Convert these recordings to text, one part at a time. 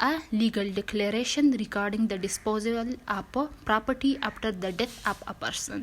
a legal declaration regarding the disposal of property after the death of a person.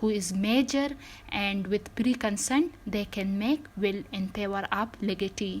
who is major and with pre-consent, they can make will in favor of legatee.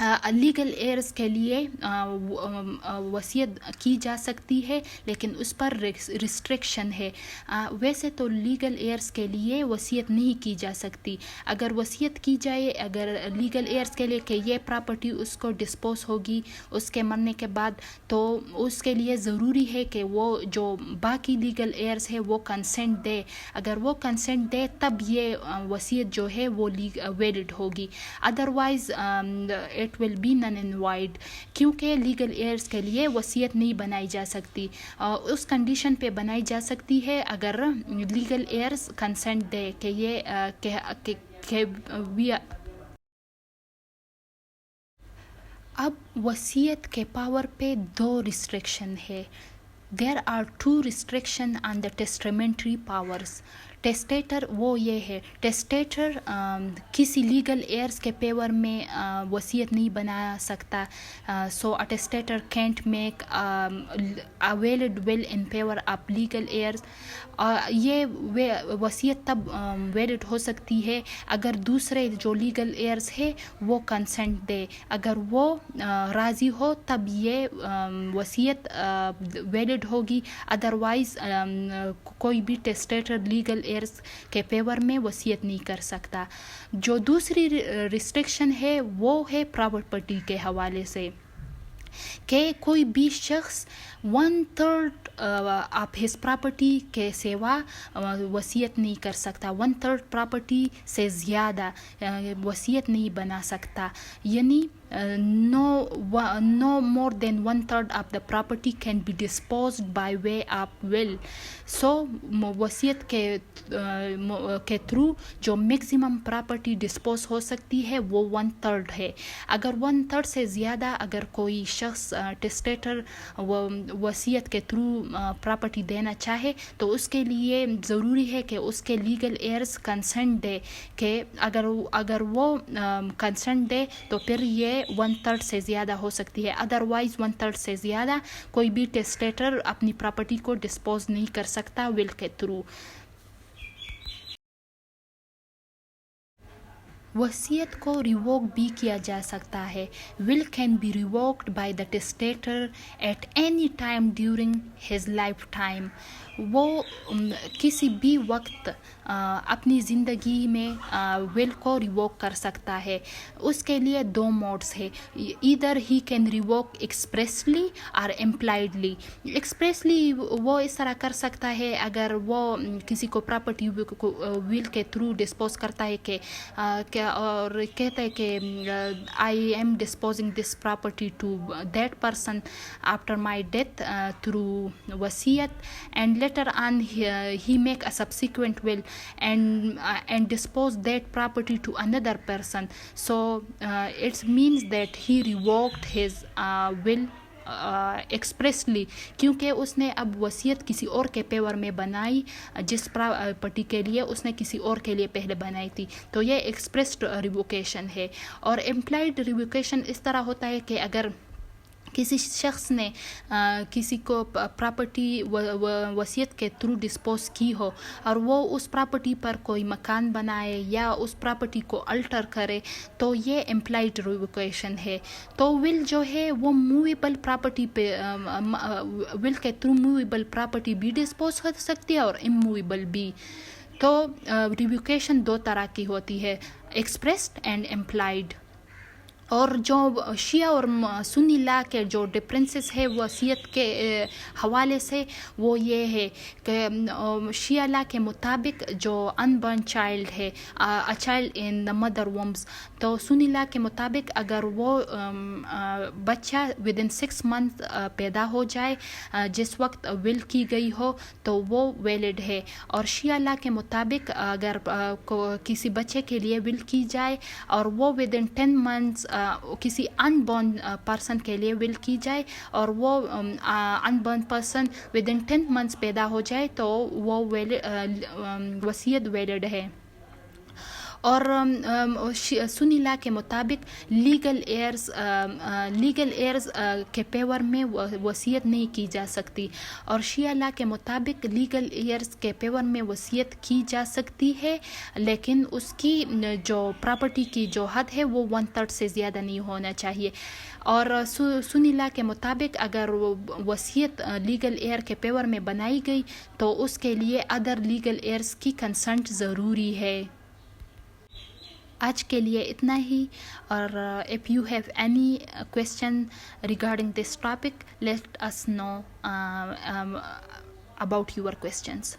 Legal years کے لیے وصیت کی جا سکتی ہے، لیکن اس پر restriction ہے. ویسے تو لیگل ایئرز کے لیے وصیت نہیں کی جا سکتی. اگر وصیت کی جائے اگر لیگل ایئرز کے لیے کہ یہ پراپرٹی اس کو ڈسپوز ہوگی اس کے مرنے کے بعد، تو اس کے لیے ضروری ہے کہ وہ جو باقی لیگل ایئرز ہے وہ کنسنٹ دے. اگر وہ کنسنٹ دے تب یہ وصیت جو ہے وہ ویلڈ ہوگی. ادروائز اٹ ول بی نن اینڈ وائڈ، کیونکہ لیگل ایئرز کے لیے وصیت نہیں بنائی جا سکتی. اس کنڈیشن پہ بنائی جا سکتی ہے اگر لیگل ایئرز کنسنٹ دے کہ یہ اب وصیت کے پاور پہ 2 ریسٹرکشن ہے. There are 2 restriction on the testamentary powers. Testator وہ یہ ہے، ٹیسٹیٹر کسی لیگل ایئرز کے پیور میں وصیت نہیں بنا سکتا. So a testator can't make a valid will in favour of legal heirs. یہ وصیت تب ویلڈ ہو سکتی ہے اگر دوسرے جو لیگل ایئرز ہے وہ کنسنٹ دے. اگر وہ راضی ہو تب یہ وصیت ویلڈ ہوگی. ادروائز کوئی بھی ٹیسٹیٹر لیگل ایئرز کے فیور میں وصیت نہیں کر سکتا. جو دوسری ریسٹرکشن ہے وہ ہے پراپرٹی کے حوالے سے، کہ کوئی بھی شخص 1/3 آف ہز پراپرٹی کے سوا وصیت نہیں کر سکتا. 1/3 پراپرٹی سے زیادہ وصیت نہیں بنا سکتا. یعنی no more than 1/3 of the property can be disposed by way of will. So وصیت کے تھرو جو میکسیمم پراپرٹی ڈسپوز ہو سکتی ہے وہ 1/3 ہے. اگر 1/3 سے زیادہ اگر کوئی شخص ٹیسٹیٹر وصیت کے تھرو پراپرٹی دینا چاہے تو اس کے لیے ضروری ہے کہ اس کے لیگل ایئرز کنسنٹ دے. کہ اگر وہ کنسنٹ دے تو پھر یہ 1/3 سے زیادہ ہو سکتی ہے. ادروائز 1/3 سے زیادہ کوئی بھی ٹیسٹیٹر اپنی پراپرٹی کو ڈسپوز نہیں کر سکتا ول کے تھرو. وصیت کو ریووک بھی کیا جا سکتا ہے. Will can be revoked by the testator at any time during his life time. وہ کسی بھی وقت اپنی زندگی میں ول کو ریووک کر سکتا ہے. اس کے لیے 2 موڈس ہے. Either he can revoke expressly اور امپلائڈلی. ایکسپریسلی وہ اس طرح کر سکتا ہے اگر وہ کسی کو پراپرٹی ول کے تھرو ڈسپوز کرتا ہے کہ اور کہتا ہے کہ I am disposing this property to that person after my death through وصیت, and later on he make a subsequent will and dispose that property to another person. So it means that he revoked his will expressly, کیونکہ اس نے اب وصیت کسی اور کے pure میں بنائی جس پراپرٹی کے لیے اس نے کسی اور کے لیے پہلے بنائی تھی. تو یہ ایکسپریسڈ ریووکیشن ہے. اور امپلائڈ ریووکیشن اس طرح ہوتا ہے کہ اگر کسی شخص نے کسی کو پراپرٹی وصیت کے تھرو ڈسپوز کی ہو اور وہ اس پراپرٹی پر کوئی مکان بنائے یا اس پراپرٹی کو الٹر کرے تو یہ امپلائڈ ریووکیشن ہے. تو ول جو ہے وہ موویبل پراپرٹی پہ ول کے تھرو موویبل پراپرٹی بھی ڈسپوز ہو سکتی ہے اور اموویبل بھی. تو ریووکیشن 2 طرح کی ہوتی ہے, ایکسپریسڈ اینڈ امپلائڈ. اور جو شیعہ اور سنی لا کے جو ڈفرینسز ہے وصیت کے حوالے سے وہ یہ ہے کہ شیعہ لا کے مطابق جو ان برن چائلڈ ہے a child in the mother ومبس, تو سنی لا کے مطابق اگر وہ بچہ ودن 6 months پیدا ہو جائے جس وقت ول کی گئی ہو تو وہ ویلڈ ہے. اور شیعہ لا کے مطابق اگر کسی بچے کے لیے ول کی جائے اور وہ ودن 10 months کسی ان بورن پرسن کے لیے ول کی جائے اور وہ ان بورن پرسن ودن 10 months پیدا ہو جائے تو وہ وصیت ویلڈ ہے. اور سنی لا کے مطابق لیگل ایئرز کے پیور میں وصیت نہیں کی جا سکتی، اور شیعہ لا کے مطابق لیگل ایئرز کے پیور میں وصیت کی جا سکتی ہے، لیکن اس کی جو پراپرٹی کی جو حد ہے وہ 1/3 سے زیادہ نہیں ہونا چاہیے. اور سنی لا کے مطابق اگر وصیت لیگل ایئر کے پیور میں بنائی گئی تو اس کے لیے ادر لیگل ایئرز کی کنسنٹ ضروری ہے. آج کے لیے اتنا ہی، اور if you have any question regarding this topic, let us know about your questions.